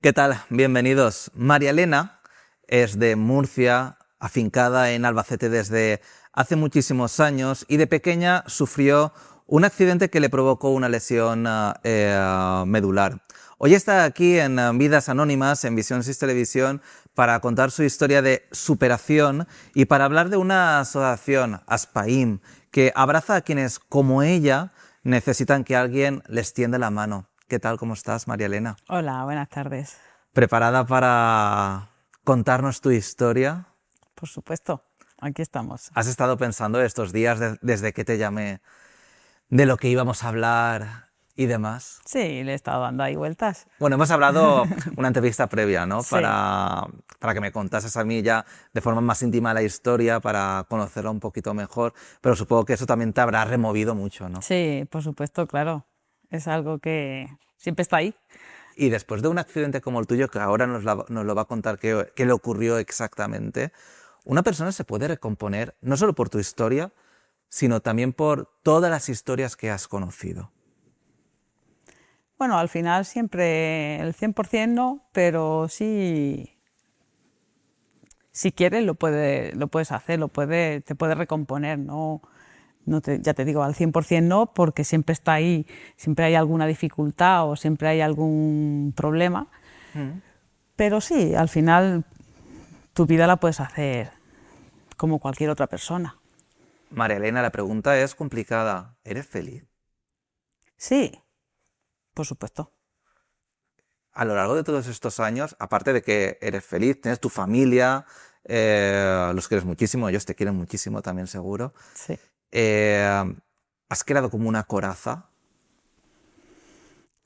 ¿Qué tal? Bienvenidos. María Elena es de Murcia, afincada en Albacete desde hace muchísimos años y de pequeña sufrió un accidente que le provocó una lesión medular. Hoy está aquí en Vidas Anónimas, en Visión 6 Televisión, para contar su historia de superación y para hablar de una asociación, Aspaim, que abraza a quienes, como ella, necesitan que alguien les tienda la mano. ¿Qué tal? ¿Cómo estás, María Elena? Hola, buenas tardes. ¿Preparada para contarnos tu historia? Por supuesto, aquí estamos. ¿Has estado pensando estos días desde que te llamé de lo que íbamos a hablar y demás? Sí, le he estado dando ahí vueltas. Bueno, hemos hablado una entrevista previa, ¿no? Sí, Para que me contases a mí ya de forma más íntima la historia, para conocerla un poquito mejor, pero supongo que eso también te habrá removido mucho, ¿no? sí, por supuesto, claro. Es algo que siempre está ahí. Y después de un accidente como el tuyo, que ahora nos lo va a contar qué le ocurrió exactamente, una persona se puede recomponer no solo por tu historia, sino también por todas las historias que has conocido. Bueno, al final siempre el 100% no, pero sí, si quieres lo puedes hacer, te puedes recomponer, ¿no? Ya te digo, al 100% no, porque siempre está ahí, siempre hay alguna dificultad o siempre hay algún problema, pero sí, al final tu vida la puedes hacer como cualquier otra persona. María Elena, la pregunta es complicada. ¿Eres feliz? Sí, por supuesto. A lo largo de todos estos años, aparte de que eres feliz, tienes tu familia, los quieres muchísimo, ellos te quieren muchísimo también seguro, Sí. ¿has creado como una coraza?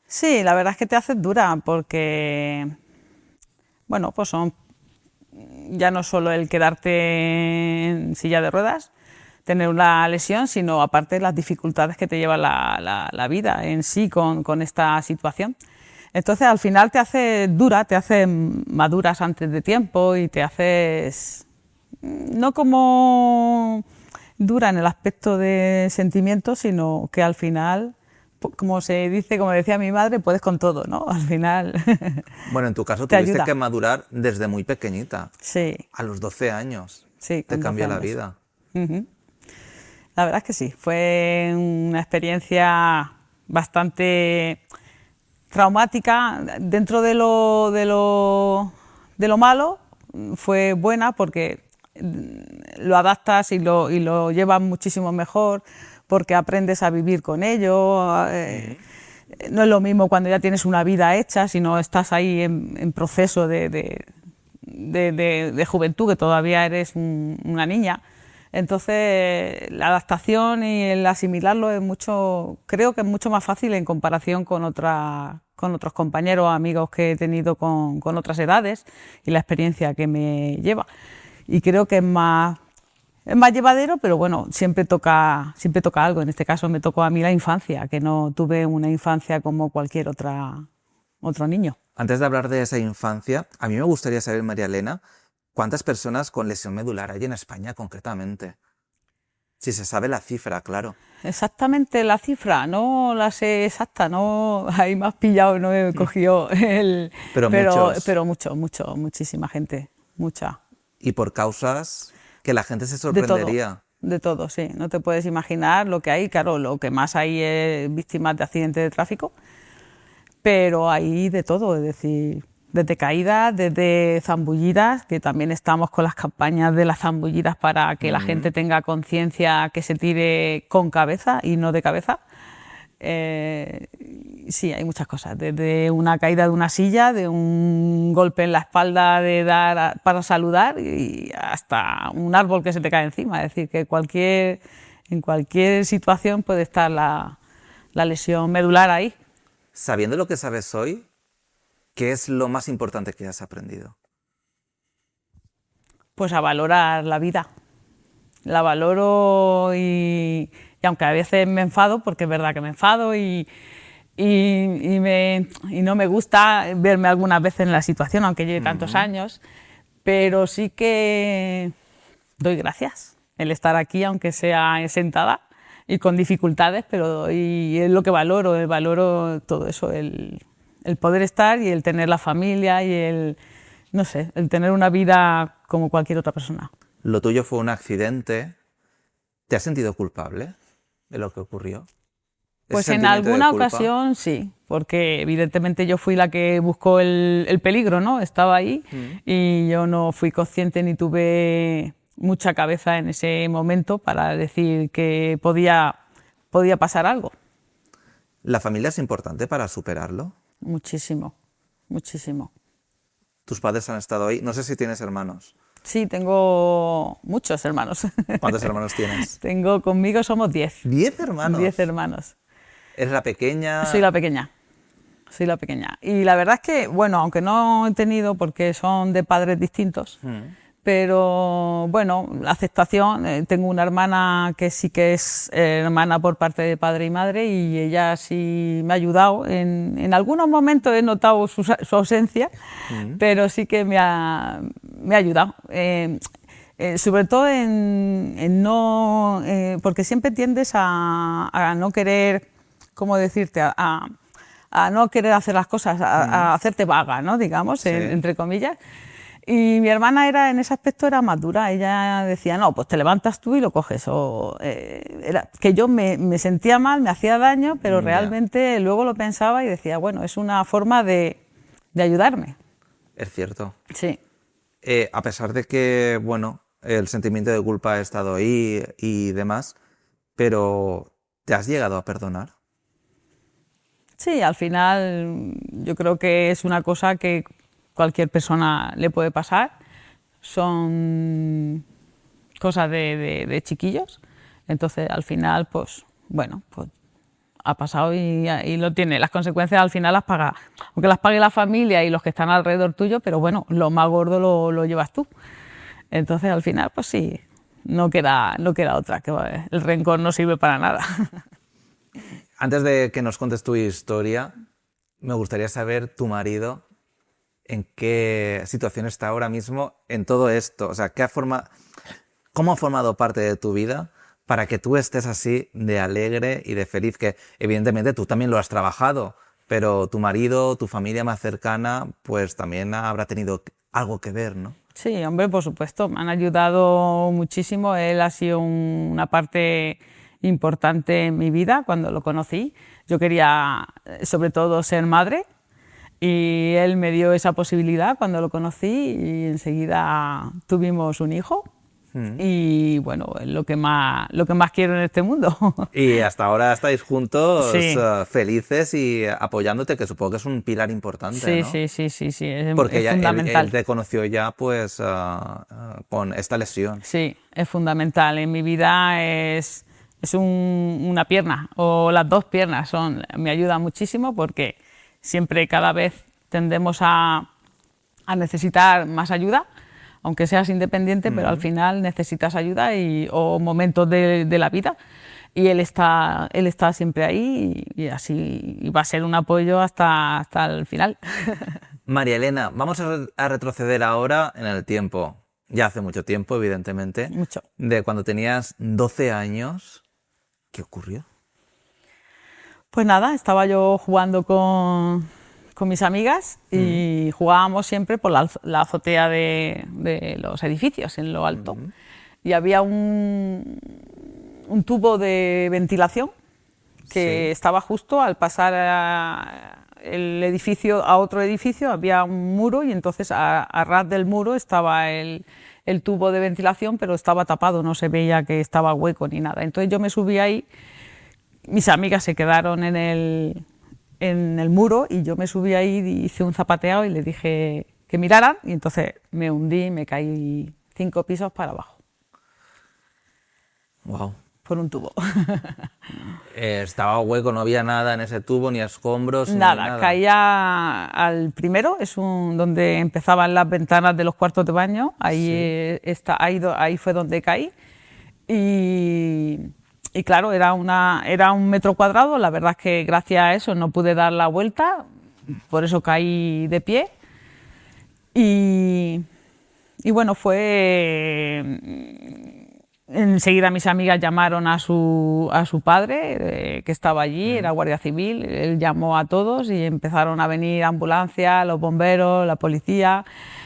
Sí, la verdad es que te haces dura porque, bueno, pues son ya no solo el quedarte en silla de ruedas, tener una lesión, sino aparte las dificultades que te lleva la vida en sí con esta situación. Entonces al final te hace dura, te hace maduras antes de tiempo y te haces, no como dura en el aspecto de sentimientos, sino que al final, como se dice, como decía mi madre, puedes con todo, ¿no? Al final Bueno, en tu caso te tuviste que ayuda. madurar desde muy pequeñita, Sí, a los 12 años. sí, Te con 12 cambió la años. vida. Ujú. La verdad es que sí, fue una experiencia bastante traumática. Dentro de lo malo, fue buena porque lo adaptas y lo llevas muchísimo mejor, porque aprendes a vivir con ello. No es lo mismo cuando ya tienes una vida hecha, sino estás ahí en proceso de juventud, que todavía eres una niña. Entonces, la adaptación y el asimilarlo es mucho, creo que es mucho más fácil en comparación con otros compañeros o amigos que he tenido con otras edades y la experiencia que me lleva. Y creo que es más llevadero, pero bueno, siempre toca algo. En este caso me tocó a mí la infancia, que no tuve una infancia como cualquier otro niño. Antes de hablar de esa infancia, a mí me gustaría saber, María Elena, ¿cuántas personas con lesión medular hay en España concretamente? Si se sabe la cifra, claro. Exactamente la cifra, no la sé exacta, no, ahí me has pillado, no he cogido el, Pero muchos. pero muchísima gente, mucha, Y por causas que la gente se de todo, sorprendería. sí, no te puedes imaginar lo que hay, claro, lo que más hay es víctimas de accidentes de tráfico, pero hay de todo, es decir, desde caídas, desde zambullidas, que también estamos con las campañas de las zambullidas para que la gente tenga conciencia que se tire con cabeza y no de cabeza. Sí, hay muchas cosas, desde una caída de una silla, de un golpe en la espalda de para saludar y hasta un árbol que se te cae encima. Es decir, que en cualquier situación puede estar la lesión medular ahí. Sabiendo lo que sabes hoy, ¿qué es lo más importante que has aprendido? Pues a valorar la vida. La valoro y aunque a veces me enfado, porque es verdad que me enfado y no me gusta verme algunas veces en la situación, aunque lleve tantos años, pero sí que doy gracias el estar aquí, aunque sea sentada y con dificultades, pero y es lo que valoro todo eso, el poder estar y el tener la familia y no sé, el tener una vida como cualquier otra persona. Lo tuyo fue un accidente. ¿Te has sentido culpable de lo que ocurrió? ¿Ese Pues en sentimiento de alguna culpa? ocasión sí, porque evidentemente yo fui la que buscó el peligro, ¿no? Estaba ahí y yo no fui consciente ni tuve mucha cabeza en ese momento para decir que podía pasar algo. ¿La familia es importante para superarlo? Muchísimo, muchísimo. Tus padres han estado ahí. No sé si tienes hermanos. Sí, tengo muchos hermanos. ¿Cuántos hermanos tienes? Tengo conmigo, somos 10. 10 hermanos. 10 hermanos. ¿Eres la pequeña? Soy la pequeña. Soy la pequeña. Y la verdad es que, bueno, aunque no he tenido, porque son de padres distintos, pero bueno, la aceptación. Tengo una hermana que sí que es hermana por parte de padre y madre y ella sí me ha ayudado. En algunos momentos he notado su ausencia, pero sí que me ha ayudado. Sobre todo en no... porque siempre tiendes a no querer, ¿cómo decirte?, a no querer hacer las cosas, a hacerte vaga, ¿no?, digamos, Sí. entre comillas. Y mi hermana en ese aspecto era más dura. Ella decía, no, pues te levantas tú y lo coges. Era que yo me sentía mal, me hacía daño, pero Ya. realmente luego lo pensaba y decía, bueno, es una forma de ayudarme. Es cierto. Sí. A pesar de que, bueno, el sentimiento de culpa ha estado ahí y demás, pero ¿te has llegado a perdonar? Sí, al final yo creo que es una cosa que cualquier persona le puede pasar. Son cosas de chiquillos. Entonces, al final, pues, bueno, pues ha pasado y lo tiene. Las consecuencias al final las paga, aunque las pague la familia y los que están alrededor tuyo, pero bueno, lo más gordo lo llevas tú. Entonces, al final, pues sí, no queda otra, que el rencor no sirve para nada. Antes de que nos contes tu historia, me gustaría saber tu marido en qué situación está ahora mismo en todo esto. O sea, ¿cómo ha formado parte de tu vida para que tú estés así de alegre y de feliz? Que evidentemente tú también lo has trabajado, pero tu marido, tu familia más cercana, pues también habrá tenido algo que ver, ¿no? Sí, hombre, por supuesto, me han ayudado muchísimo. Él ha sido una parte importante en mi vida cuando lo conocí. Yo quería, sobre todo, ser madre y él me dio esa posibilidad cuando lo conocí y enseguida tuvimos un hijo. Y bueno, es lo que más quiero en este mundo. Y hasta ahora estáis juntos, Sí. felices y apoyándote, que supongo que es un pilar importante, Sí, ¿no? sí, es Porque ya fundamental. él te conoció ya pues con esta lesión. Sí, es fundamental. En mi vida es una pierna o las dos piernas me ayudan muchísimo porque siempre, cada vez tendemos a necesitar más ayuda, aunque seas independiente, pero al final necesitas ayuda o momentos de la vida. Y él está siempre ahí y así va a ser un apoyo hasta el final. María Elena, vamos a retroceder ahora en el tiempo. Ya hace mucho tiempo, evidentemente. Mucho. De cuando tenías 12 años. ¿Qué ocurrió? Pues nada, estaba yo jugando con mis amigas y jugábamos siempre por la azotea de los edificios, en lo alto. Y había un tubo de ventilación que Sí. estaba justo al pasar el edificio a otro edificio, había un muro y entonces a ras del muro estaba el tubo de ventilación, pero estaba tapado, no se veía que estaba hueco ni nada. Entonces yo me subí ahí, mis amigas se quedaron en el muro y yo me subí ahí, hice un zapateado y le dije que miraran y entonces me hundí y me caí 5 pisos para abajo Wow. por un tubo. Estaba hueco, no había nada en ese tubo, ni escombros, ni Nada, nada. caía al primero, donde empezaban las ventanas de los cuartos de baño, ahí, ahí fue donde caí. Y claro, era un metro cuadrado, la verdad es que gracias a eso no pude dar la vuelta, por eso caí de pie. Y bueno, fue Enseguida mis amigas llamaron a su padre, que estaba allí, era guardia civil. Él llamó a todos y empezaron a venir ambulancias, los bomberos, la policía.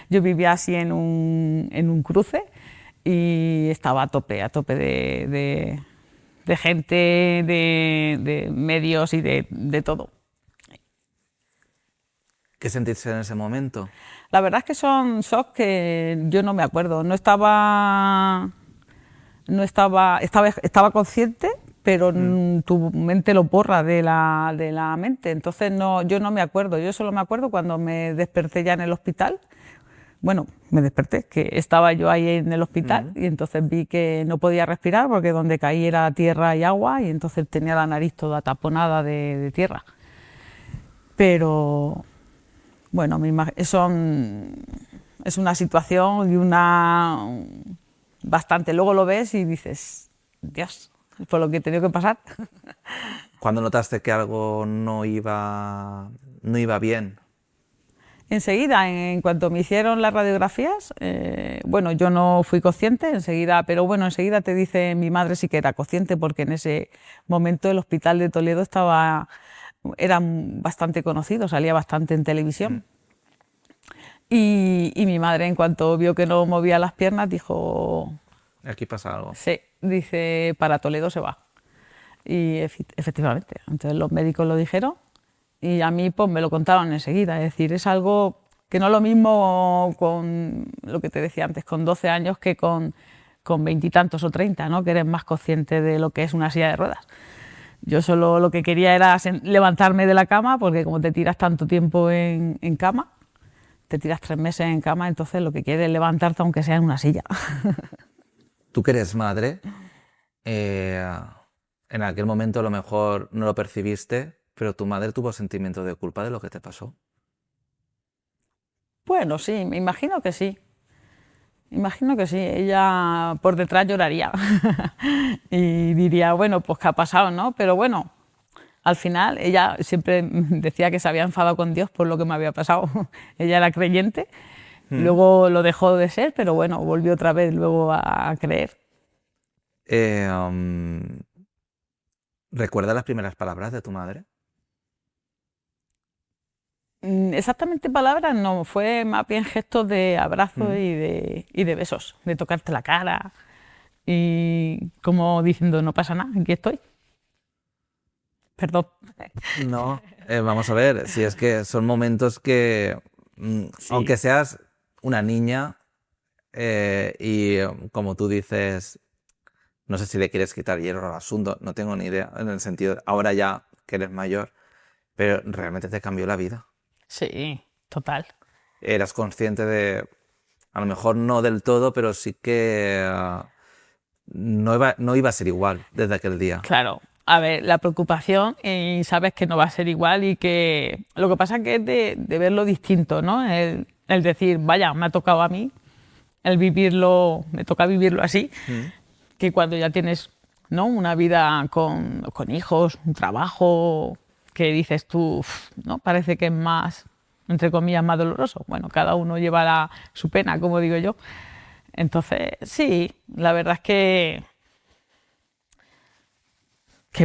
Yo vivía así en un cruce y estaba a tope de gente, de medios y de todo. ¿Qué sentiste en ese momento? La verdad es que son shocks que yo no me acuerdo. Estaba consciente, pero tu mente lo borra de la mente. Entonces yo no me acuerdo. Yo solo me acuerdo cuando me desperté ya en el hospital. Bueno, me desperté, que estaba yo ahí en el hospital y entonces vi que no podía respirar porque donde caí era tierra y agua y entonces tenía la nariz toda taponada de tierra. Pero bueno, es una situación y bastante. Luego lo ves y dices, Dios, por lo que he tenido que pasar. ¿Cuándo notaste que algo no iba bien? Enseguida, en cuanto me hicieron las radiografías, bueno, yo no fui consciente enseguida, pero bueno, enseguida te dice mi madre sí que era consciente porque en ese momento el hospital de Toledo era bastante conocido, salía bastante en televisión. Y mi madre, en cuanto vio que no movía las piernas, dijo... Aquí pasa algo. Sí, dice, para Toledo se va. Y efectivamente, entonces los médicos lo dijeron y a mí pues me lo contaron enseguida. Es decir, es algo que no es lo mismo con lo que te decía antes, con 12 años que con 20 y tantos o 30, ¿no? Que eres más consciente de lo que es una silla de ruedas. Yo solo lo que quería era levantarme de la cama, porque como te tiras tanto tiempo en cama, te tiras 3 meses en cama, entonces lo que quieres es levantarte aunque sea en una silla. Tú que eres madre, en aquel momento a lo mejor no lo percibiste, pero tu madre tuvo sentimiento de culpa de lo que te pasó. Bueno, sí, me imagino que sí. Imagino que sí, ella por detrás lloraría y diría, bueno, pues qué ha pasado, ¿no? Pero bueno, al final ella siempre decía que se había enfadado con Dios por lo que me había pasado. Ella era creyente, luego lo dejó de ser, pero bueno, volvió otra vez luego a creer. ¿Recuerdas las primeras palabras de tu madre? Exactamente palabras no, fue más bien gestos de abrazo y de besos, de tocarte la cara y como diciendo, no pasa nada, aquí estoy. Perdón. No, vamos a ver, si es que son momentos que, Sí. aunque seas una niña y como tú dices, no sé si le quieres quitar hierro al asunto, no tengo ni idea, en el sentido, ahora ya que eres mayor, pero realmente te cambió la vida. Sí, total. Eras consciente de, a lo mejor no del todo, pero sí que no iba a ser igual desde aquel día. Claro, a ver, la preocupación y sabes que no va a ser igual y que lo que pasa que es de verlo distinto, ¿no? El decir, vaya, me ha tocado a mí, el vivirlo, me toca vivirlo así, que cuando ya tienes, ¿no? Una vida con hijos, un trabajo, que dices tú, ¿no? Parece que es más, entre comillas, más doloroso. Bueno, cada uno lleva su pena, como digo yo. Entonces, sí, la verdad es que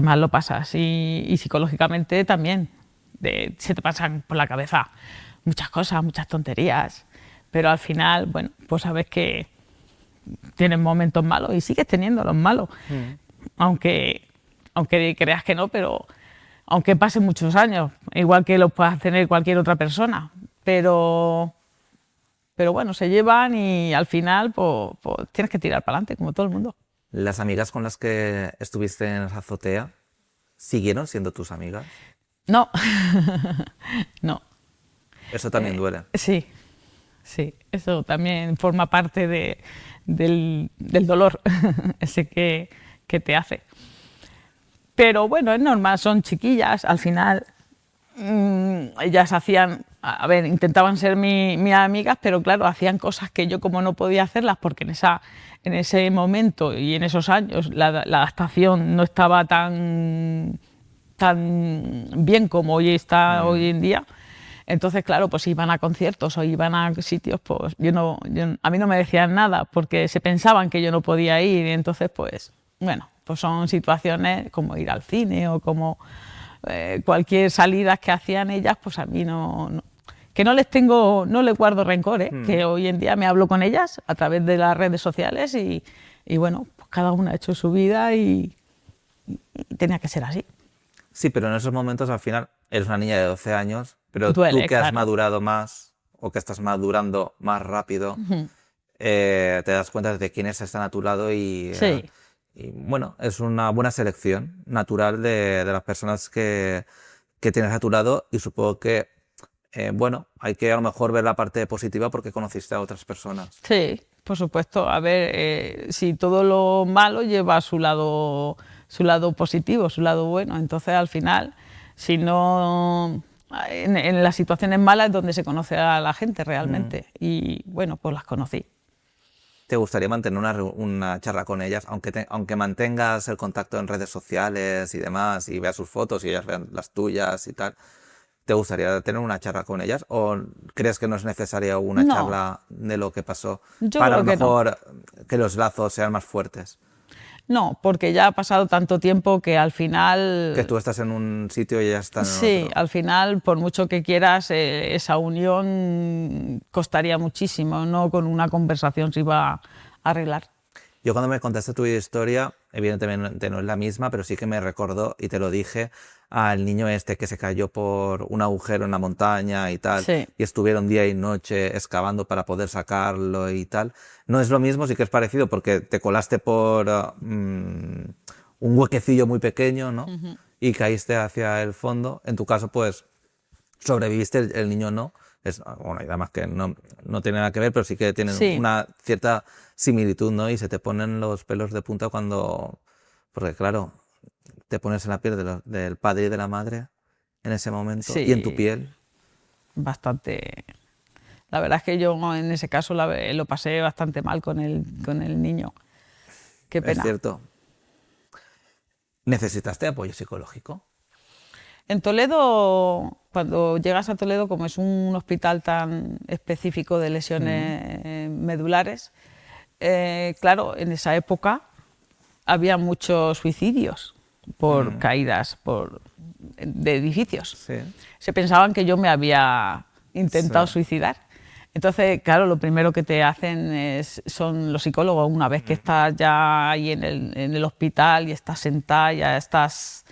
mal lo pasas y psicológicamente también. Se te pasan por la cabeza muchas cosas, muchas tonterías, pero al final, bueno, pues sabes que tienes momentos malos y sigues teniendo los malos, aunque creas que no, pero aunque pasen muchos años, igual que los puedas tener cualquier otra persona, pero bueno, se llevan y al final pues tienes que tirar para adelante, como todo el mundo. ¿Las amigas con las que estuviste en la azotea siguieron siendo tus amigas? No, no. Eso también duele. Sí, eso también forma parte del dolor ese que te hace. Pero bueno, es normal, son chiquillas, al final ellas hacían, a ver, intentaban ser mis amigas, pero claro, hacían cosas que yo como no podía hacerlas porque en ese momento y en esos años la adaptación no estaba tan bien como hoy está hoy en día. Entonces, claro, pues iban a conciertos o iban a sitios, pues a mí no me decían nada porque se pensaban que yo no podía ir y entonces, pues, bueno, pues son situaciones como ir al cine o como cualquier salida que hacían ellas, pues a mí que no les guardo rencor, que hoy en día me hablo con ellas a través de las redes sociales y bueno, pues cada una ha hecho su vida y tenía que ser así. Sí, pero en esos momentos al final eres una niña de 12 años, pero Duele, tú que has claro. madurado más o que estás madurando más rápido, te das cuenta de quiénes están a tu lado Sí. y, bueno, es una buena selección natural de las personas que tienes a tu lado y supongo que, bueno, hay que a lo mejor ver la parte positiva porque conociste a otras personas. Sí, por supuesto. A ver, si todo lo malo lleva su lado positivo, su lado bueno, entonces al final, si no, en las situaciones malas es donde se conoce a la gente realmente. Y bueno, pues las conocí. ¿Te gustaría mantener una charla con ellas, aunque mantengas el contacto en redes sociales y demás, y veas sus fotos y ellas vean las tuyas y tal? ¿Te gustaría tener una charla con ellas o crees que no es necesaria una No, charla de lo que pasó yo para a creo lo que no. mejor que los lazos sean más fuertes? No, porque ya ha pasado tanto tiempo que al Que final, tú estás en un sitio y ellas están en sí, otro. al final, por mucho que quieras, esa unión costaría muchísimo, no con una conversación se iba a arreglar. Yo cuando me contaste tu historia, evidentemente no es la misma, pero sí que me recordó, y te lo dije, al niño este que se cayó por un agujero en la montaña y tal, Sí. y estuvieron día y noche excavando para poder sacarlo y tal. No es lo mismo, sí que es parecido, porque te colaste por un huequecillo muy pequeño, ¿no? Y caíste hacia el fondo. En tu caso, pues, sobreviviste, el niño no. Bueno, y además que no tiene nada que ver, pero sí que tienen Sí, una cierta similitud, ¿no? Y se te ponen los pelos de punta cuando... Porque claro, te pones en la piel del padre y de la madre en ese momento y en tu sí, piel. bastante. La verdad es que yo en ese caso lo pasé bastante mal con el niño. Qué Es pena. cierto. ¿Necesitaste apoyo psicológico? En Toledo, cuando llegas a Toledo, como es un hospital tan específico de lesiones medulares, claro, en esa época había muchos suicidios por caídas de edificios. Sí. Se pensaban que yo me había intentado Sí. suicidar. Entonces, claro, lo primero que te hacen son los psicólogos. Una vez que estás ya ahí en el hospital y estás sentada, ya estás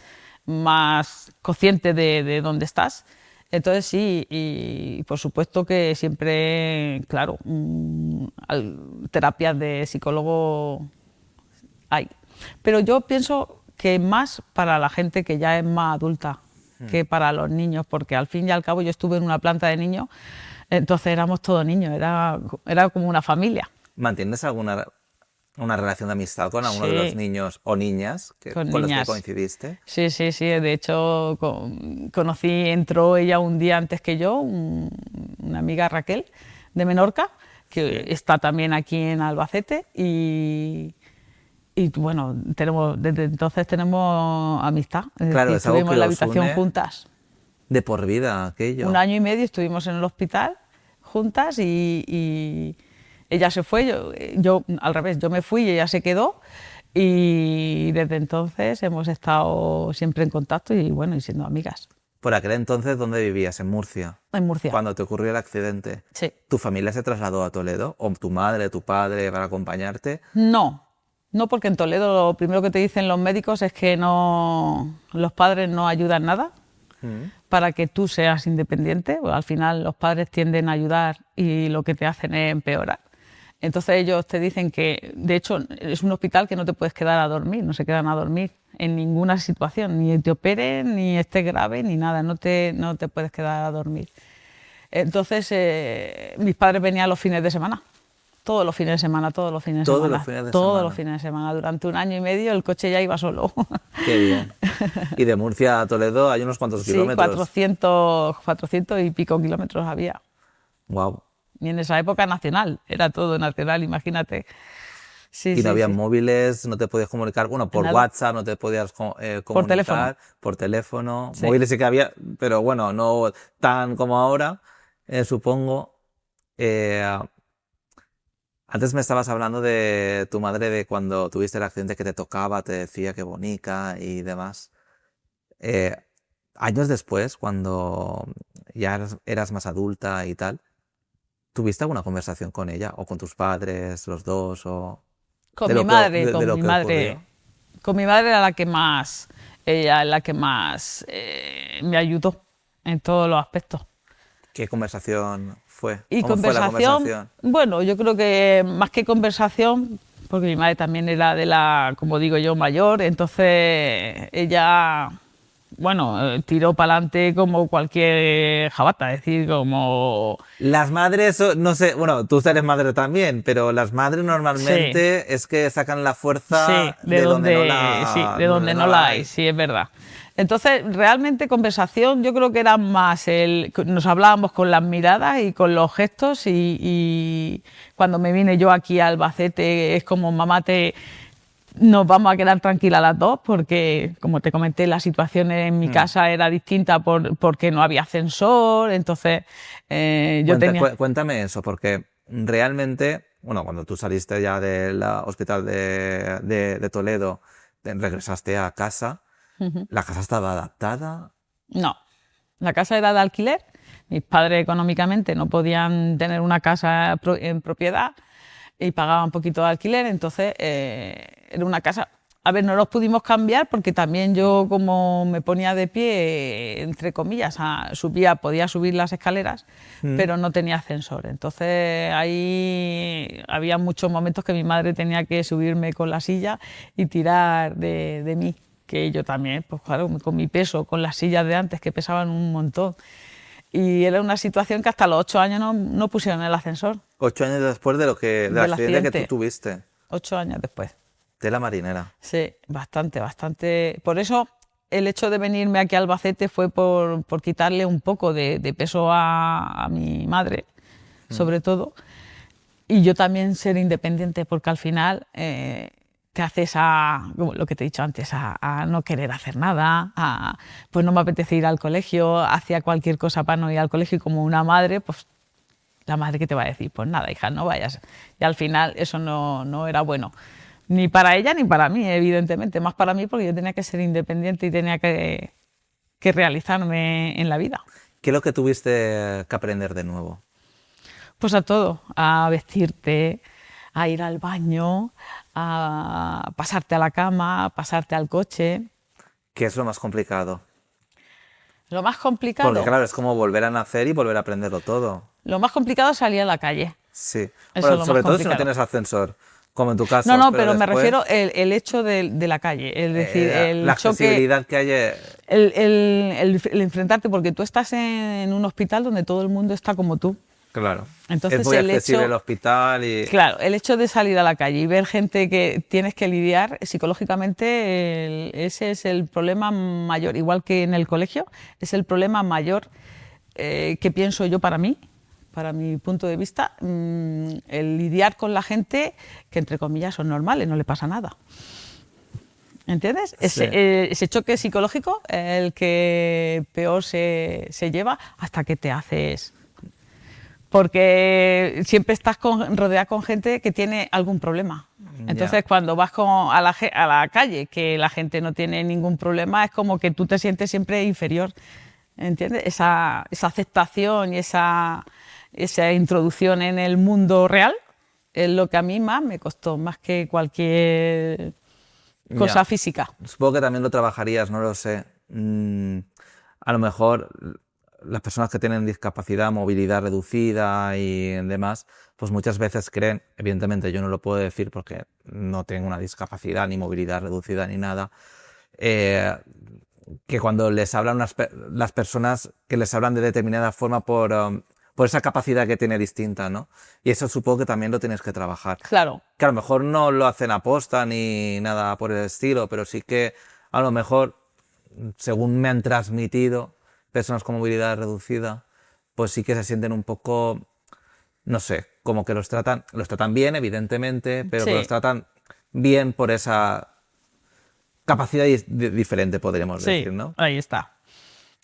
más consciente de dónde estás. Entonces sí, y por supuesto que siempre, claro, terapias de psicólogo hay. Pero yo pienso que más para la gente que ya es más adulta que para los niños, porque al fin y al cabo yo estuve en una planta de niños, entonces éramos todos niños, era como una familia. ¿Mantienes una relación de amistad con alguno de los Sí, niños o niñas con con los que niñas. coincidiste? Sí, sí, sí. De hecho, entró ella un día antes que yo, una amiga Raquel de Menorca, que Sí. está también aquí en Albacete y bueno, desde entonces tenemos amistad. Es Claro, decir, es algo estuvimos que en la os habitación une juntas. de por vida, Un aquello. año y medio estuvimos en el hospital juntas y ella se fue, yo al revés, yo me fui y ella se quedó y desde entonces hemos estado siempre en contacto y bueno, y siendo amigas. Por aquel entonces, ¿dónde vivías? En Murcia. En Murcia. Cuando te ocurrió el accidente. Sí. ¿Tu familia se trasladó a Toledo? ¿O tu madre, tu padre para acompañarte? No, porque en Toledo lo primero que te dicen los médicos es que los padres no ayudan nada para que tú seas independiente. Al final los padres tienden a ayudar y lo que te hacen es empeorar. Entonces ellos te dicen que, de hecho, es un hospital que no te puedes quedar a dormir, no se quedan a dormir en ninguna situación, ni te operen, ni estés grave, ni nada, no te puedes quedar a dormir. Entonces mis padres venían los fines de semana. Todos los fines de semana, todos los fines de Todos semana, los fines de todos los semana. fines de semana. Durante un año y medio el coche ya iba solo. Qué bien. Y de Murcia a Toledo hay unos cuantos Sí, kilómetros. 400 y pico kilómetros había. Wow. Y en esa época nacional, era todo nacional, imagínate. Sí, y no sí, había sí. móviles, no te podías comunicar, bueno, por Nada. WhatsApp no te podías Por teléfono. comunicar, por teléfono. Sí. Móviles sí que había, pero bueno, no tan como ahora, supongo. Eh, Antes me estabas hablando de tu madre, de cuando tuviste el accidente que te tocaba, te decía que bonica y demás. Eh, Años después, cuando ya eras más adulta y tal, ¿tuviste alguna conversación con ella o con tus padres, los dos, o Con mi madre, de con lo mi que madre. ocurrió? Con mi madre era la que más, ella es la que más me ayudó en todos los aspectos. ¿Qué conversación fue? Y ¿Cómo fue la conversación, conversación? bueno, yo creo que más que conversación, porque mi madre también era de la, como digo yo, mayor, entonces ella, bueno, tiró para adelante como cualquier jabata, es decir, como, Las madres, no sé, bueno, tú eres madre también, pero las madres sí, normalmente es que sacan la sí, fuerza de donde no sí, de donde donde no no la la hay, hay. sí, es verdad. Entonces, realmente conversación, yo creo que era más nos hablábamos con las miradas y con los gestos y cuando me vine yo aquí a Albacete es como mamá nos vamos a quedar tranquilas las dos porque, como te comenté, la situación en mi Hmm. casa era distinta porque no había ascensor, entonces yo tenía... Cuéntame eso, porque realmente, bueno, cuando tú saliste ya del hospital de Toledo, regresaste a casa, la casa estaba adaptada. No, la casa era de alquiler. Mis padres económicamente no podían tener una casa en propiedad y pagaban un poquito de alquiler, entonces era una casa... A ver, no los pudimos cambiar porque también yo como me ponía de pie, entre comillas, podía subir las escaleras, Mm. pero no tenía ascensor. Entonces ahí había muchos momentos que mi madre tenía que subirme con la silla y tirar de mí, que yo también, pues claro, con mi peso, con las sillas de antes que pesaban un montón. Y era una situación que hasta los 8 años no pusieron el ascensor 8 años después del del accidente que tú accidente. tuviste. 8 años después. Tela marinera. Sí, bastante, bastante. Por eso el hecho de venirme aquí a Albacete fue por quitarle un poco de peso a mi madre, sobre todo, y yo también ser independiente, porque al final te haces como lo que te he dicho antes, a no querer hacer nada, pues no me apetece ir al colegio, hacía cualquier cosa para no ir al colegio y como una madre, pues la madre que te va a decir, pues nada, hija, no vayas. Y al final eso no era bueno, ni para ella ni para mí, evidentemente, más para mí porque yo tenía que ser independiente y tenía que realizarme en la vida. ¿Qué es lo que tuviste que aprender de nuevo? Pues a todo, a vestirte, a ir al baño, a pasarte a la cama, a pasarte al coche. ¿Qué es lo más complicado? Lo más Porque complicado, claro, es como volver a nacer y volver a aprenderlo todo. lo más complicado es salir a la calle. Sí. Eso es Bueno, lo más sobre todo si no complicado. tienes ascensor, como en tu No, caso, no, pero pero me después refiero el hecho de la calle, es decir, la el choque, accesibilidad que hay. el enfrentarte, porque tú estás en un hospital donde todo el mundo está como tú. Claro. Es Entonces muy el accesible hecho, el hospital y. claro, el hecho de salir a la calle y ver gente que tienes que lidiar psicológicamente, ese es el problema mayor, igual que en el colegio, es el problema mayor que pienso yo para mi punto de vista, el lidiar con la gente que entre comillas son normales, no le pasa nada. ¿Entiendes? Sí. Ese choque psicológico es el que peor se lleva hasta que te haces... Porque siempre estás rodeada con gente que tiene algún problema. Entonces, Ya. cuando vas a la calle, que la gente no tiene ningún problema, es como que tú te sientes siempre inferior. ¿Entiendes? Esa aceptación y esa introducción en el mundo real es lo que a mí más me costó, más que cualquier cosa Ya. física. Supongo que también lo trabajarías, no lo sé. A lo mejor las personas que tienen discapacidad, movilidad reducida y demás, pues muchas veces creen, evidentemente yo no lo puedo decir porque no tengo una discapacidad, ni movilidad reducida, ni nada, eh, que cuando les hablan las personas que les hablan de determinada forma por esa capacidad que tiene distinta, ¿no? Y eso supongo que también lo tienes que trabajar. Claro, Que a lo mejor no lo hacen aposta ni nada por el estilo, pero sí que a lo mejor, según me han transmitido personas con movilidad reducida, pues sí que se sienten un poco, no sé, como que los tratan bien, evidentemente, pero que Sí. los tratan bien por esa capacidad diferente, podríamos Sí, decir, ¿no? ahí está.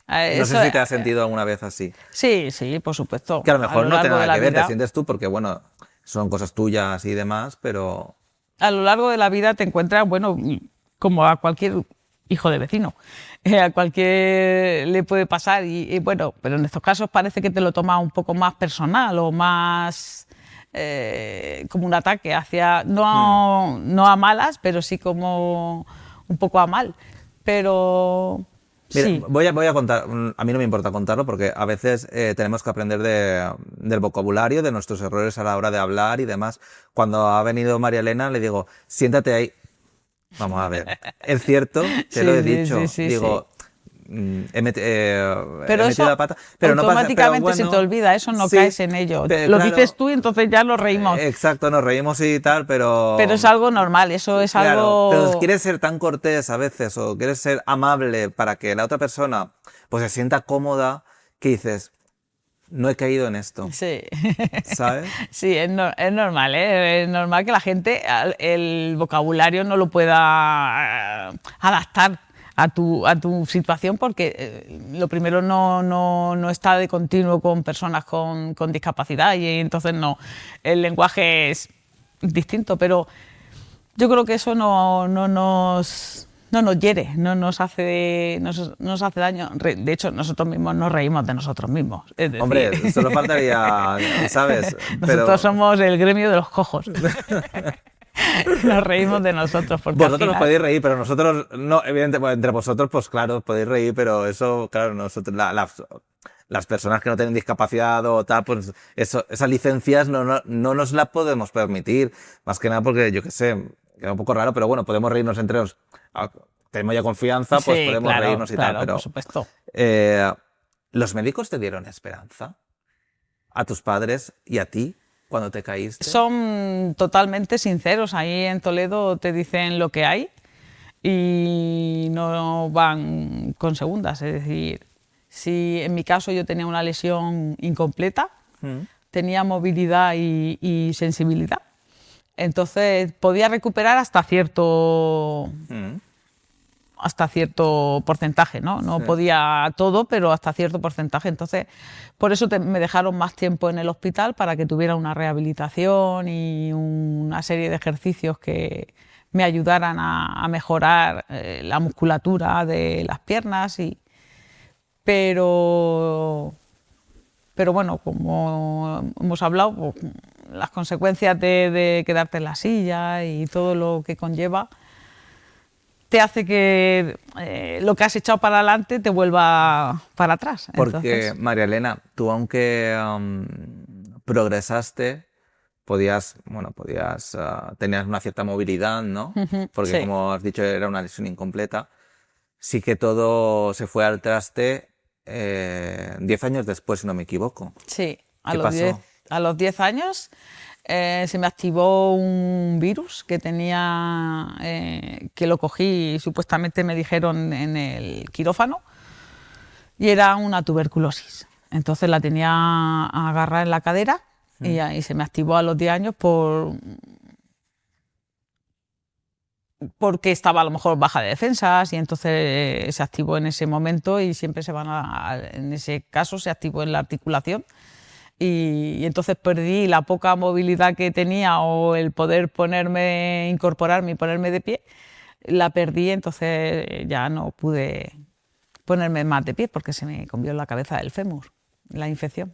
No Eso, sé si te has sentido alguna vez así. sí, sí, por supuesto. Que a lo mejor lo no tiene largo de nada la que ver, te vida, sientes tú, porque bueno, son cosas tuyas y demás, pero a lo largo de la vida te encuentras, bueno, como a cualquier hijo de vecino, a cualquier le puede pasar y bueno, pero en estos casos parece que te lo tomas un poco más personal o más como un ataque hacia, no a malas, pero sí como un poco a mal. Pero mira, sí, voy a contar, a mí no me importa contarlo porque a veces tenemos que aprender del vocabulario, de nuestros errores a la hora de hablar y demás. Cuando ha venido María Elena le digo, siéntate ahí. Vamos a ver, es cierto, te lo sí, he sí, sí, dicho, sí, sí. digo, he Pero metido eso la pata, pero no pasa, pero automáticamente se te bueno, olvida, eso no sí, caes en ello. pero Lo dices claro, tú y entonces ya nos reímos. exacto, nos reímos y tal, Pero es algo normal, eso es claro, pero algo... quieres ser tan cortés a veces o quieres ser amable para que la otra persona pues se sienta cómoda que dices, no he caído en esto, Sí, ¿sabes? sí, es normal, ¿eh? Es normal que la gente el vocabulario no lo pueda adaptar a tu situación porque lo primero no está de continuo con personas con discapacidad y entonces no, el lenguaje es distinto, pero yo creo que eso no nos hiere, no nos hace daño. De hecho, nosotros mismos nos reímos de nosotros mismos. Es decir, Hombre, solo faltaría, ¿sabes? nosotros Pero somos el gremio de los cojos. Nos reímos de nosotros porque al vosotros os final... podéis reír, pero nosotros no, evidentemente, bueno, entre vosotros, pues claro, os podéis reír, pero eso, claro, nosotros, las personas que no tienen discapacidad o tal, pues eso, esas licencias no nos las podemos permitir. Más que nada porque, yo qué sé, queda un poco raro, pero bueno, podemos reírnos entre nos. Tenemos ya confianza, pues Sí, podemos claro, reírnos y tal, claro, por pero supuesto. eh, ¿los médicos te dieron esperanza? ¿A tus padres y a ti cuando te caíste? Son totalmente sinceros. Ahí en Toledo te dicen lo que hay y no van con segundas. Es decir, si en mi caso yo tenía una lesión incompleta, tenía movilidad y sensibilidad, entonces podía recuperar Mm, hasta cierto porcentaje, ¿no? No sí. podía todo, pero hasta cierto porcentaje. Entonces, por eso me dejaron más tiempo en el hospital para que tuviera una rehabilitación y una serie de ejercicios que me ayudaran a mejorar la musculatura de las piernas. Pero, pero bueno, como hemos hablado, pues, las consecuencias de quedarte en la silla y todo lo que conlleva te hace que lo que has echado para adelante te vuelva para atrás. Porque, Entonces, María Elena, tú aunque progresaste, tenías una cierta movilidad, ¿no? Porque sí, como has dicho, era una lesión incompleta. Sí que todo se fue al traste 10 años después, si no me equivoco. sí. ¿Qué pasó? A los 10 años se me activó un virus que tenía, que lo cogí, supuestamente me dijeron en el quirófano, y era una tuberculosis. Entonces la tenía agarrada en la cadera y ahí se me activó a los 10 años porque estaba a lo mejor baja de defensas y entonces se activó en ese momento y siempre en ese caso se activó en la articulación y entonces perdí la poca movilidad que tenía o el poder incorporarme y ponerme de pie, la perdí, entonces ya no pude ponerme más de pie porque se me comió en la cabeza el fémur, la infección.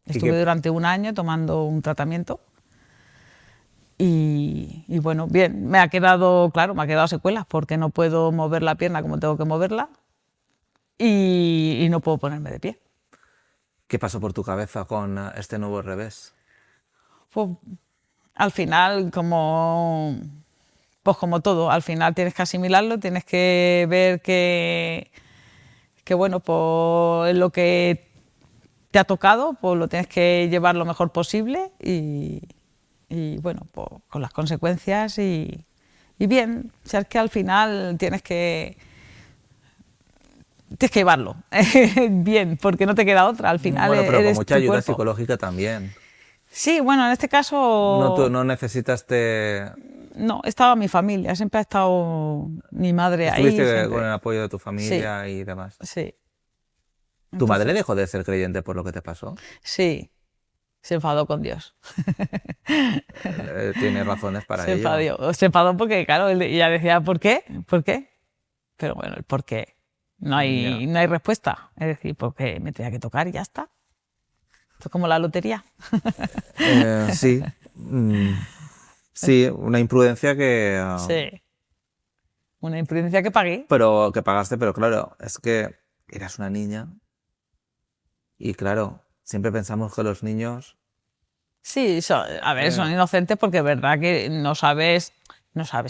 ¿Y Estuve durante un año tomando un tratamiento. Y bueno, bien, me ha quedado secuelas porque no puedo mover la pierna como tengo que moverla y no puedo ponerme de pie. qué pasó por tu cabeza con este nuevo revés? Pues, al final, pues como todo, al final tienes que asimilarlo, tienes que ver que bueno, pues lo que te ha tocado, pues lo tienes que llevar lo mejor posible y bueno, pues con las consecuencias y bien, o sea, es que al final tienes que llevarlo bien, porque no te queda otra, al final Bueno, pero con eres mucha tu ayuda cuerpo. psicológica también. Sí, bueno, en este caso No necesitaste... no, estaba mi familia, siempre ha estado mi madre ahí, Estuviste con el siempre. apoyo de tu Sí, familia y demás. sí. ¿Tu madre Entonces, dejó de ser creyente por lo que te pasó? sí, se enfadó con Dios. Tiene razones para ello. Se enfadó porque, claro, ella decía, ¿por qué? ¿Por qué? Pero bueno, el por qué Ya. no hay respuesta. Es decir, porque me tenía que tocar y ya está. Esto es como la lotería. Sí. Sí, una imprudencia que... Sí, una imprudencia que pagué. pero que pagaste, pero claro, es que eras una niña y claro, siempre pensamos que los niños... Sí, a ver, son eh, inocentes porque es verdad que no sabes,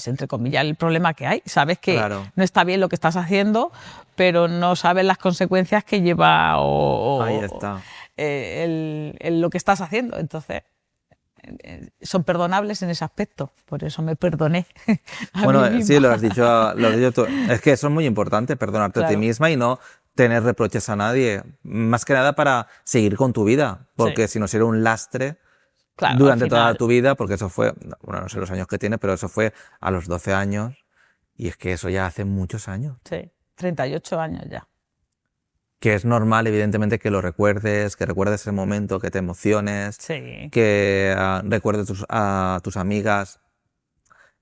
entre comillas, el problema que hay. Sabes que claro, no está bien lo que estás haciendo, pero no sabes las consecuencias que lleva ahí está. lo que estás haciendo. Entonces, son perdonables en ese aspecto. Por eso me perdoné a mí Bueno, sí, misma. lo has dicho tú. Es que eso es muy importante, perdonarte a ti Claro, misma y no tener reproches a nadie. Más que nada para seguir con tu vida, sí, porque si no sería un lastre claro, al durante toda final, tu vida, porque eso fue, bueno, no sé los años que tiene, pero eso fue a los 12 años y es que eso ya hace muchos años. sí, 38 años ya. Que es normal, evidentemente, que lo recuerdes, que recuerdes el momento, que te emociones, Sí, que recuerdes a tus amigas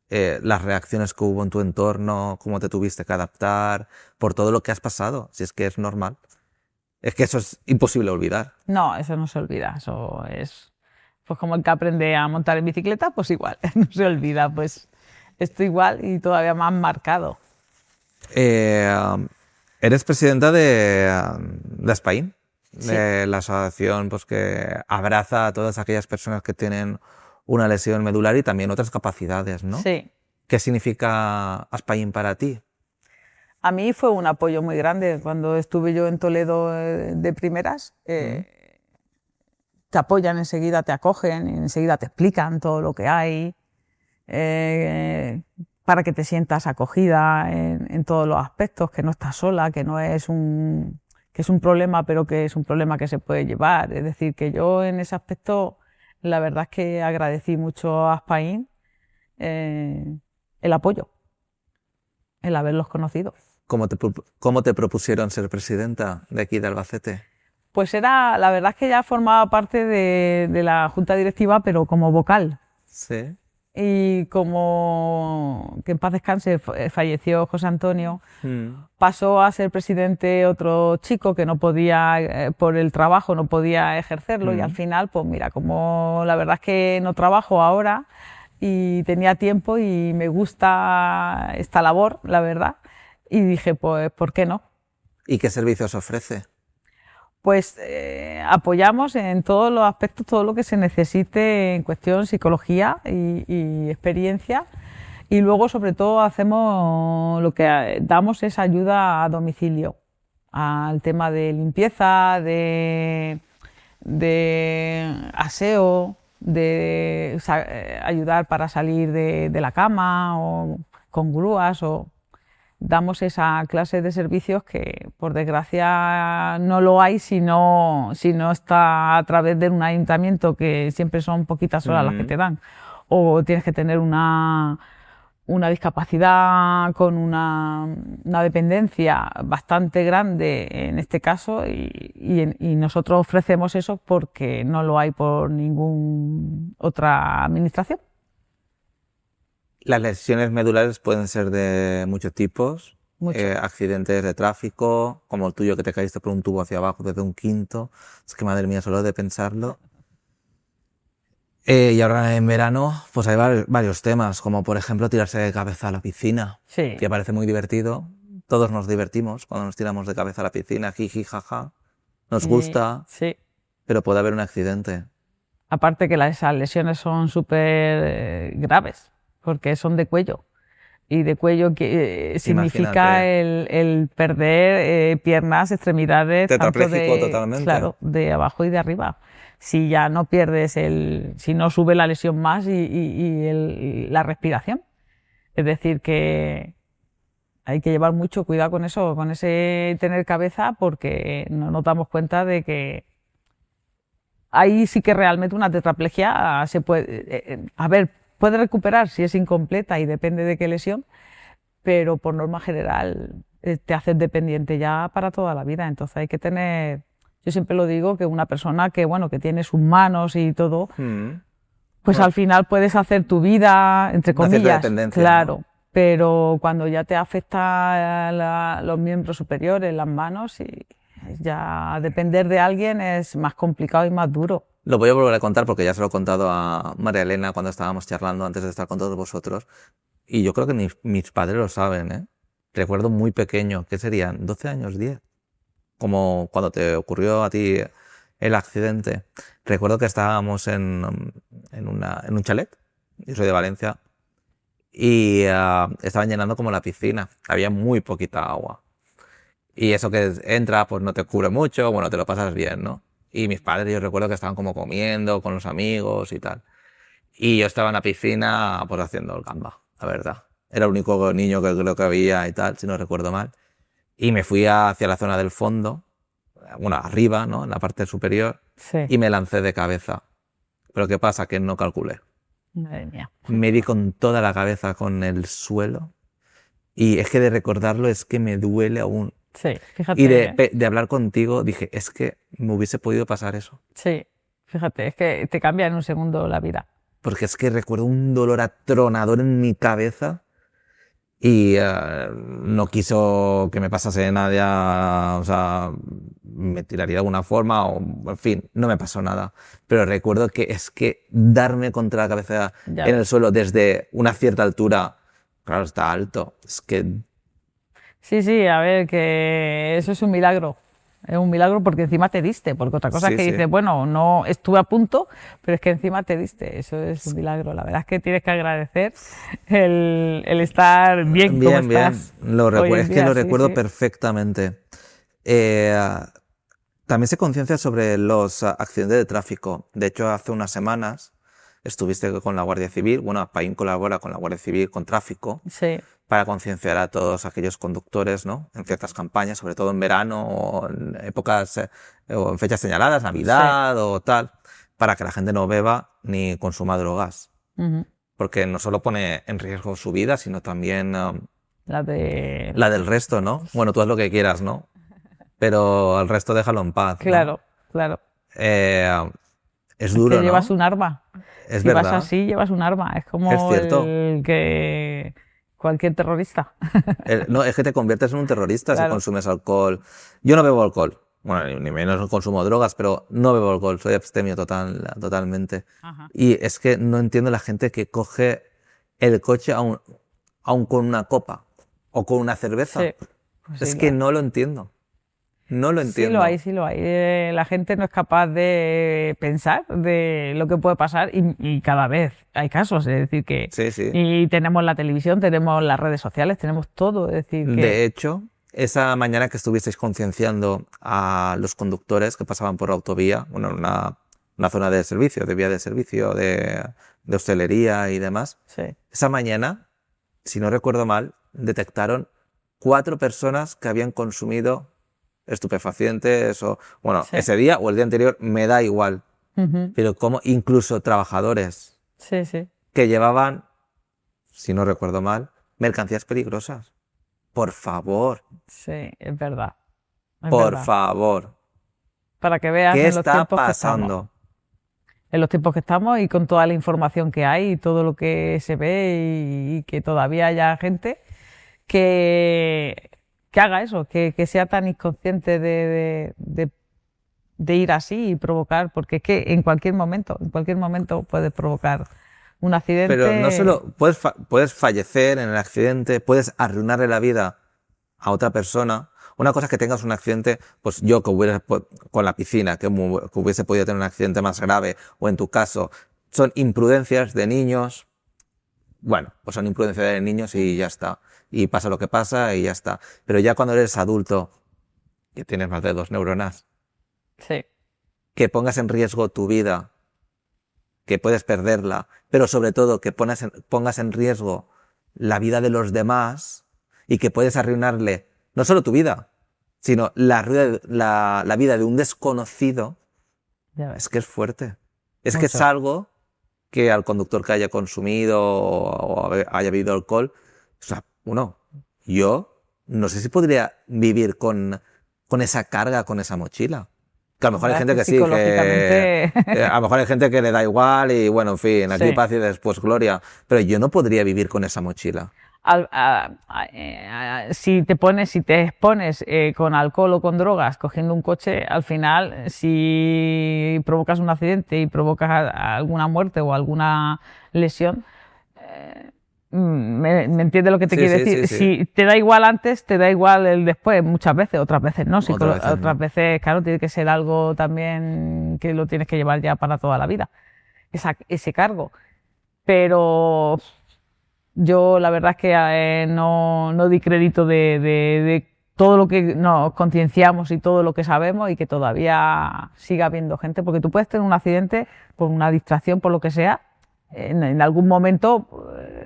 las reacciones que hubo en tu entorno, cómo te tuviste que adaptar, por todo lo que has pasado, si es que es normal. Es que eso es imposible olvidar. no, eso no se olvida, eso es pues como el que aprende a montar en bicicleta, pues igual, no se olvida, pues esto igual y todavía más marcado. Eh, Eres presidenta de Spain, Sí, de la asociación pues, que abraza a todas aquellas personas que tienen una lesión medular y también otras capacidades, ¿no? sí. ¿Qué significa Spain para ti? A mí fue un apoyo muy grande cuando estuve yo en Toledo de primeras. ¿Mm? Te apoyan enseguida, te acogen, enseguida te explican todo lo que hay, eh, para que te sientas acogida en todos los aspectos, que no estás sola, que es un problema, pero que es un problema que se puede llevar. Es decir, que yo en ese aspecto, la verdad es que agradecí mucho a Aspain el apoyo, el haberlos conocido. ¿Cómo te propusieron ser presidenta de aquí de Albacete? Pues la verdad es que ya formaba parte de la junta directiva, pero como vocal. Sí. Y como que en paz descanse, falleció José Antonio, Mm. pasó a ser presidente otro chico que no podía, por el trabajo, no podía ejercerlo y al Mm. final, pues mira, como la verdad es que no trabajo ahora y tenía tiempo y me gusta esta labor, la verdad, y dije, pues, ¿por qué no? ¿Y qué servicios ofrece? Pues apoyamos en todos los aspectos, todo lo que se necesite en cuestión psicología y experiencia. Y luego, sobre todo, hacemos lo que damos es ayuda a domicilio, al tema de limpieza, de aseo, ayudar para salir de la cama o con grúas o damos esa clase de servicios que por desgracia no lo hay si no está a través de un ayuntamiento, que siempre son poquitas horas las que te Mm. dan, o tienes que tener una discapacidad con una dependencia bastante grande en este caso y nosotros ofrecemos eso porque no lo hay por ninguna otra administración. Las lesiones medulares pueden ser de muchos tipos. Mucho. Accidentes de tráfico, como el tuyo que te caíste por un tubo hacia abajo desde un quinto. Es que madre mía, solo de pensarlo. Y ahora en verano, pues hay varios temas, como por ejemplo tirarse de cabeza a la piscina, Sí, que parece muy divertido. Todos nos divertimos cuando nos tiramos de cabeza a la piscina, jiji, jaja. Nos gusta, sí. pero puede haber un accidente. Aparte que esas lesiones son súper graves, porque son de cuello. Y de cuello que, significa Imagínate. el perder piernas, extremidades, tanto Tetrapléjico totalmente. claro, de abajo y de arriba. Si ya no pierdes si no sube la lesión más y la respiración. Es decir, que hay que llevar mucho cuidado con eso, con ese tener cabeza, porque no nos damos cuenta de que ahí sí que realmente una tetraplegia se puede, a ver, puede recuperar si es incompleta y depende de qué lesión, pero por norma general te haces dependiente ya para toda la vida. Entonces hay que tener, yo siempre lo digo, que una persona que, bueno, que tiene sus manos y todo, pues Bueno, al final puedes hacer tu vida, entre una cierta comillas, dependencia, claro, ¿no? pero cuando ya te afecta los miembros superiores, las manos, y ya depender de alguien es más complicado y más duro. Lo voy a volver a contar porque ya se lo he contado a María Elena cuando estábamos charlando antes de estar con todos vosotros. Y yo creo que mis padres lo saben, ¿eh? Recuerdo muy pequeño, ¿qué serían? 12 años, 10. Como cuando te ocurrió a ti el accidente. Recuerdo que estábamos en un chalet, yo soy de Valencia, y estaban llenando como la piscina. Había muy poquita agua. Y eso que entra, pues no te cubre mucho, bueno, te lo pasas bien, ¿no? Y mis padres, yo recuerdo que estaban como comiendo con los amigos y tal. Y yo estaba en la piscina, pues haciendo el gamba, la verdad. Era el único niño que creo que había y tal, si no recuerdo mal. Y me fui hacia la zona del fondo, bueno, arriba, ¿no? En la parte superior, Sí, y me lancé de cabeza. Pero ¿qué pasa? Que no calculé. madre mía. Me di con toda la cabeza con el suelo. Y es que de recordarlo es que me duele aún. Sí, Y fíjate, de hablar contigo dije, es que me hubiese podido pasar eso. sí, fíjate, es que te cambia en un segundo la vida. Porque es que recuerdo un dolor atronador en mi cabeza y no quiso que me pasase nada, o sea, me tiraría de alguna forma o, en fin, no me pasó nada. Pero recuerdo que es que darme contra la cabeza Ya en el ves. suelo desde una cierta altura, claro, está alto, es que Sí, sí, a ver, que eso es un milagro. Es un milagro porque encima te diste, porque otra cosa es sí, que sí. dices, bueno, no estuve a punto, pero es que encima te diste. Eso es un milagro. La verdad es que tienes que agradecer el estar bien como Bien, bien, estás hoy en es que día. lo Sí, recuerdo sí. perfectamente. Eh, También se conciencia sobre los accidentes de tráfico. De hecho, hace unas semanas estuviste con la Guardia Civil. Bueno, Paín colabora con la Guardia Civil con tráfico Sí, para concienciar a todos aquellos conductores, ¿no? En ciertas campañas, sobre todo en verano o en épocas o en fechas señaladas, sí. Navidad o tal, para que la gente no beba ni consuma drogas. Ujú. Porque no solo pone en riesgo su vida, sino también La de... la del resto, ¿no? Bueno, tú haz lo que quieras, ¿no? Pero al resto déjalo en paz, ¿no? Claro, claro. Eh, es Es que duro, llevas ¿no? un arma. Es Si vas verdad, así, llevas un arma. Es es como cierto. el que cualquier terrorista. No, es que te conviertes en un terrorista si Claro. consumes alcohol. Yo no bebo alcohol. Bueno, ni menos consumo drogas, pero no bebo alcohol. Soy abstemio totalmente. Ajá. Y es que no entiendo la gente que coge el coche aún con una copa o con una cerveza. Sí, pues sí Es lo que hay. no lo entiendo. No lo Sí lo hay, entiendo. sí lo hay. La gente no es capaz de pensar de lo que puede pasar y cada vez hay casos. Es decir, que Sí, sí. y tenemos la televisión, tenemos las redes sociales, tenemos todo. Es decir, que De hecho, esa mañana que estuvisteis concienciando a los conductores que pasaban por autovía, bueno, en una zona de servicio, de vía de servicio, de hostelería y demás, sí, esa mañana, si no recuerdo mal, detectaron 4 personas que habían consumido estupefacientes o, bueno, sí, ese día o el día anterior, me da igual, ujú, pero como incluso trabajadores sí, sí, que llevaban, si no recuerdo mal, mercancías peligrosas. Por favor. sí, es verdad, es Por verdad. favor, Para que veas ¿qué en los está tiempos que estamos. pasando? En los tiempos que estamos y con toda la información que hay y todo lo que se ve y que todavía haya gente que, que haga eso, que sea tan inconsciente de ir así y provocar, porque es que en cualquier momento puedes provocar un Pero no accidente. solo puedes fallecer en el accidente, puedes arruinarle la vida a otra persona. Una cosa es que tengas un accidente, pues yo que hubiera con la piscina, que hubiese podido tener un accidente más grave, o en tu caso, son imprudencias de niños. Bueno, pues son imprudencias de niños y ya está. Y pasa lo que pasa y ya está. Pero ya cuando eres adulto, que tienes más de 2 neuronas, Sí, que pongas en riesgo tu vida, que puedes perderla, pero sobre todo que pongas en riesgo la vida de los demás y que puedes arruinarle no solo tu vida, sino la vida de un desconocido, Ya ves. Es que es fuerte. Es que es Mucho. algo que al conductor que haya consumido o haya bebido alcohol, o sea, yo no sé si podría vivir con esa carga, con esa mochila. Que a lo La mejor hay verdad es gente que que sí, que psicológicamente a lo mejor hay gente que le da igual y bueno, en fin, aquí sí. paz y después gloria. Pero yo no podría vivir con esa mochila. Si te expones con alcohol o con drogas cogiendo un coche, al final, si provocas un accidente y provocas alguna muerte o alguna lesión, ¿me entiendes lo que te Sí, quiero sí, sí, decir? sí. Si te da igual antes, te da igual el después, muchas veces, otras veces no. Otra vez Otras no. veces, claro, tiene que ser algo también que lo tienes que llevar ya para toda la vida, ese cargo. Pero yo la verdad es que no di crédito de todo lo que nos concienciamos y todo lo que sabemos y que todavía siga habiendo gente, porque tú puedes tener un accidente por una distracción, por lo que sea, en algún momento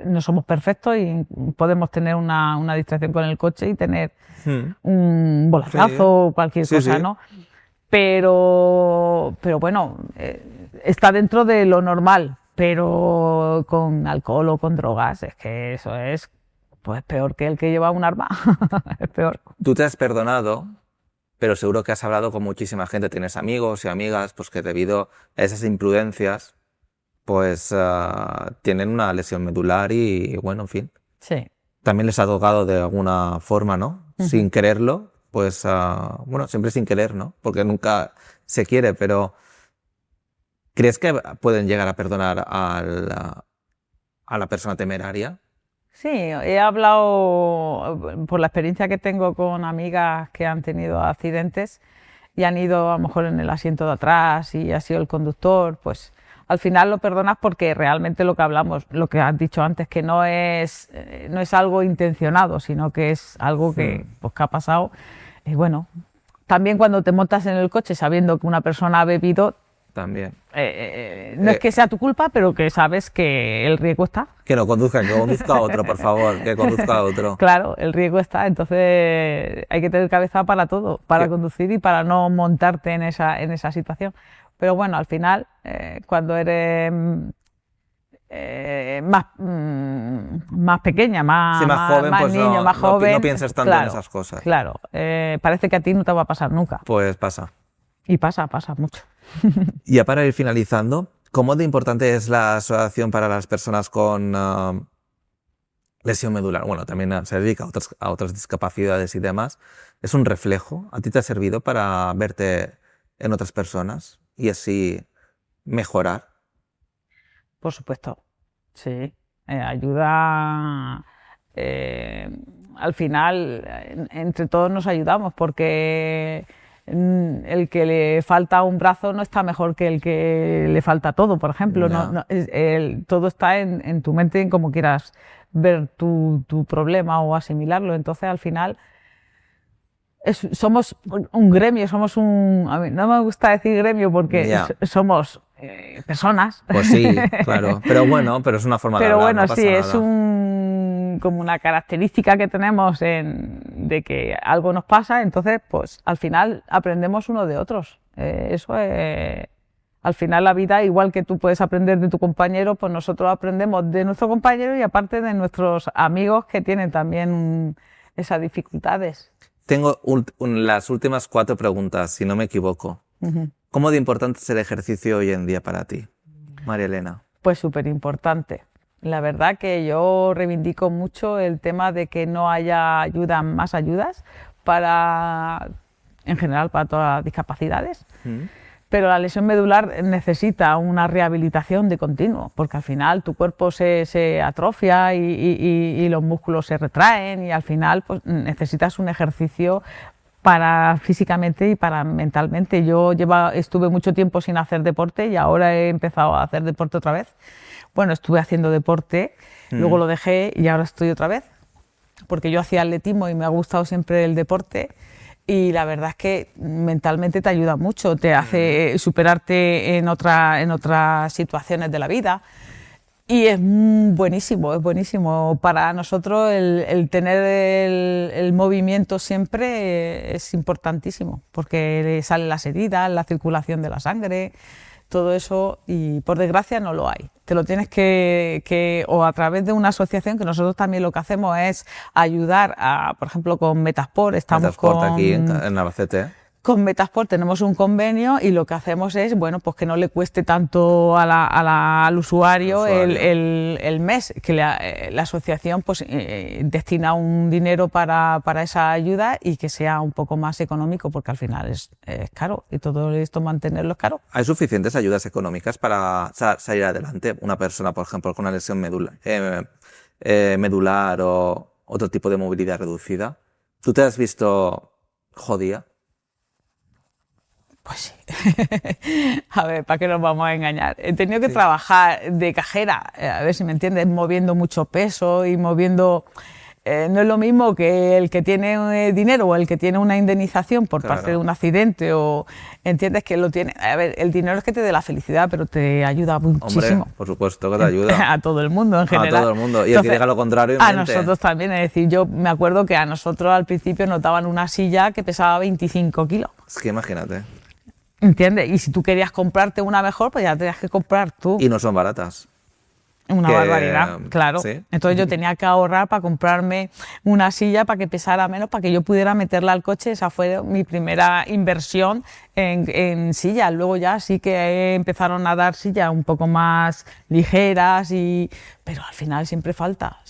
no somos perfectos y podemos tener una distracción con el coche y tener Hmm. un Sí, bolazazo o cualquier sí, cosa, sí. ¿no? Pero bueno, está dentro de lo normal, pero con alcohol o con drogas, es que eso es pues peor que el que lleva un arma, es peor. Tú te has perdonado, pero seguro que has hablado con muchísima gente. Tienes amigos y amigas pues que debido a esas imprudencias pues tienen una lesión medular y bueno, en fin. Sí. También les ha tocado de alguna forma, ¿no? Ujú. Sin quererlo, pues bueno, siempre sin querer, ¿no? Porque nunca se quiere, pero ¿crees que pueden llegar a perdonar a la persona temeraria? Sí, he hablado por la experiencia que tengo con amigas que han tenido accidentes y han ido a lo mejor en el asiento de atrás y ha sido el conductor, pues al final lo perdonas porque realmente lo que hablamos, lo que has dicho antes, que no es algo intencionado, sino que es algo que, pues, que ha pasado. Y bueno, también cuando te montas en el coche sabiendo que una persona ha bebido, También. no es que sea tu culpa, pero que sabes que el riesgo está. Que no conduzca, que conduzca otro, por favor, que conduzca otro. Claro, el riesgo está, entonces hay que tener cabeza para todo, para Que- conducir y para no montarte en esa situación. Pero bueno, al final, cuando eres más pequeña, Si más joven, más pues niño, más no joven, piensas tanto en claro, esas cosas. claro, parece que a ti no te va a pasar nunca. Pues pasa. Y pasa mucho. Y ya para ir finalizando, ¿cómo de importante es la asociación para las personas con lesión medular? Bueno, también se dedica a otras discapacidades y demás. ¿Es un reflejo? ¿A ti te ha servido para verte en otras personas y así mejorar? Por supuesto, sí. Ayuda. eh, Al final, entre todos nos ayudamos porque el que le falta un brazo no está mejor que el que le falta todo, por ejemplo. Ya. Todo está en tu mente, en cómo quieras ver tu problema o asimilarlo. Entonces, al final, somos un gremio, a mí no me gusta decir gremio porque Ya. somos personas. Pues sí, claro. Pero bueno, pero es una forma de Pero hablar, bueno, no sí, pasa es nada. como una característica que tenemos de que algo nos pasa, entonces pues al final aprendemos uno de otros. Al final la vida, igual que tú puedes aprender de tu compañero, pues nosotros aprendemos de nuestro compañero y aparte de nuestros amigos que tienen también esas dificultades. Tengo las últimas 4 preguntas, si no me equivoco. Ujú. ¿Cómo de importante es el ejercicio hoy en día para ti, María Elena? Pues súper importante. La verdad que yo reivindico mucho el tema de que no haya más ayudas en general, para todas las discapacidades. Pero la lesión medular necesita una rehabilitación de continuo, porque al final tu cuerpo se atrofia y los músculos se retraen y al final pues, necesitas un ejercicio para físicamente y para mentalmente. Yo estuve mucho tiempo sin hacer deporte y ahora he empezado a hacer deporte otra vez. Bueno, estuve haciendo deporte, luego lo dejé y ahora estoy otra vez, porque yo hacía atletismo y me ha gustado siempre el deporte. Y la verdad es que mentalmente te ayuda mucho, te hace superarte en otras situaciones de la vida. Y es buenísimo, es buenísimo. Para nosotros el tener el movimiento siempre es importantísimo, porque salen las heridas, la circulación de la sangre, todo eso, y por desgracia no lo hay. Te lo tienes o a través de una asociación, que nosotros también lo que hacemos es ayudar a, por ejemplo, con Metasport, estamos Metasport aquí en Albacete. Con Metasport tenemos un convenio y lo que hacemos es, bueno, pues que no le cueste tanto al usuario el mes, que la asociación pues destina un dinero para esa ayuda y que sea un poco más económico, porque al final es caro y todo esto mantenerlo es caro. ¿Hay suficientes ayudas económicas para salir adelante? Una persona, por ejemplo, con una lesión medular o otro tipo de movilidad reducida. ¿Tú te has visto jodida? Pues sí. A ver, ¿para qué nos vamos a engañar? He tenido que trabajar de cajera, a ver si me entiendes, moviendo mucho peso y moviendo... no es lo mismo que el que tiene dinero o el que tiene una indemnización por parte de un accidente o entiendes que lo tiene... A ver, el dinero es que te dé la felicidad, pero te ayuda muchísimo. Hombre, por supuesto que te ayuda. A todo el mundo en general. A todo el mundo. Y el que diga lo contrario... A nosotros también, es decir, yo me acuerdo que a nosotros al principio nos daban una silla que pesaba 25 kilos. Es que imagínate. ¿Entiendes? Y si tú querías comprarte una mejor, pues ya tenías que comprar tú. Y no son baratas. Una barbaridad, claro. ¿Sí? Entonces yo tenía que ahorrar para comprarme una silla para que pesara menos, para que yo pudiera meterla al coche. Esa fue mi primera inversión en sillas. Luego ya sí que empezaron a dar sillas un poco más ligeras, pero al final siempre falta.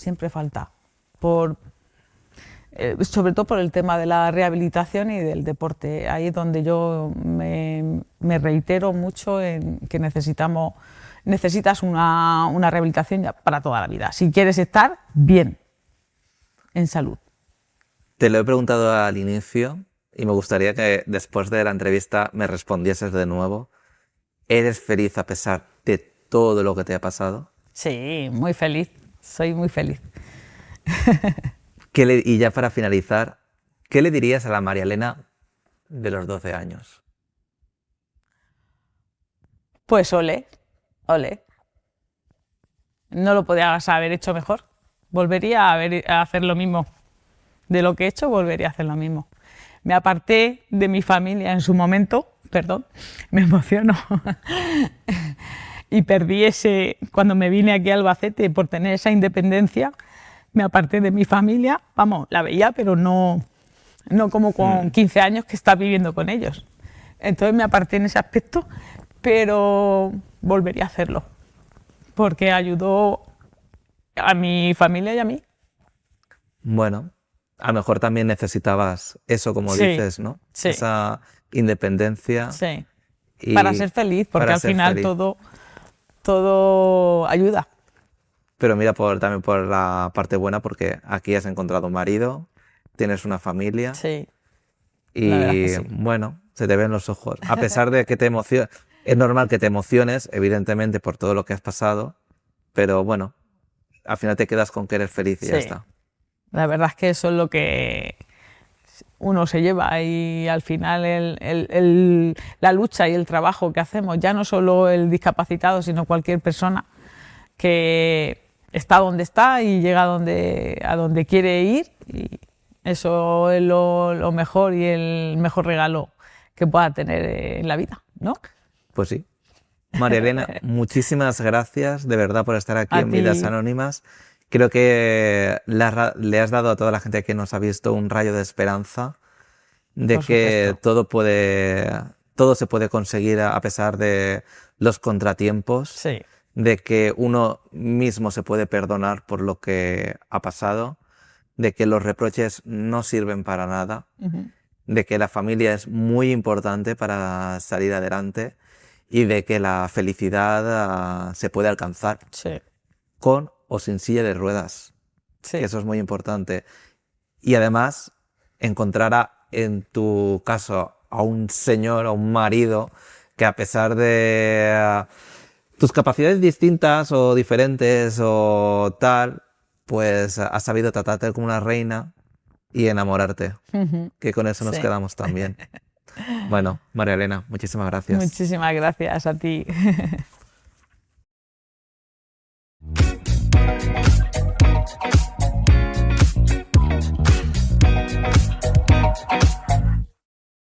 Sobre todo por el tema de la rehabilitación y del deporte. Ahí es donde yo me reitero mucho en que necesitas una rehabilitación ya para toda la vida, si quieres estar bien, en salud. Te lo he preguntado al inicio y me gustaría que después de la entrevista me respondieses de nuevo. ¿Eres feliz a pesar de todo lo que te ha pasado? Sí, muy feliz, soy muy feliz. Y ya para finalizar, ¿qué le dirías a la María Elena de los 12 años? Pues ole. No lo podías haber hecho mejor. Volvería a hacer lo mismo. De lo que he hecho, volvería a hacer lo mismo. Me aparté de mi familia en su momento, perdón, me emociono. Y perdí cuando me vine aquí a Albacete por tener esa independencia, me aparté de mi familia, vamos, la veía, pero no como con 15 años que estás viviendo con ellos. Entonces me aparté en ese aspecto, pero volvería a hacerlo, porque ayudó a mi familia y a mí. Bueno, a lo mejor también necesitabas eso, como dices, ¿no? Sí. Esa independencia. Sí, para ser feliz, porque al final todo ayuda. Pero mira también por la parte buena, porque aquí has encontrado un marido, tienes una familia. Sí. Y sí. bueno, se te ven los ojos. A pesar de que es normal que te emociones, evidentemente, por todo lo que has pasado, pero bueno, al final te quedas con que eres feliz y ya está. La verdad es que eso es lo que uno se lleva y al final la lucha y el trabajo que hacemos, ya no solo el discapacitado, sino cualquier persona que está donde está y llega a donde quiere ir, y eso es lo mejor y el mejor regalo que pueda tener en la vida, ¿no? Pues sí. María Elena, muchísimas gracias de verdad por estar aquí en Vidas Anónimas. Creo que le has dado a toda la gente que nos ha visto un rayo de esperanza de que todo se puede conseguir a pesar de los contratiempos. Sí. De que uno mismo se puede perdonar por lo que ha pasado, de que los reproches no sirven para nada, de que la familia es muy importante para salir adelante y de que la felicidad se puede alcanzar con o sin silla de ruedas. Sí. Eso es muy importante. Y además, encontrar en tu caso a un señor o un marido que a pesar de tus capacidades distintas o diferentes o tal, pues has sabido tratarte como una reina y enamorarte. Que con eso nos quedamos también. Bueno, María Elena, muchísimas gracias. Muchísimas gracias a ti. out.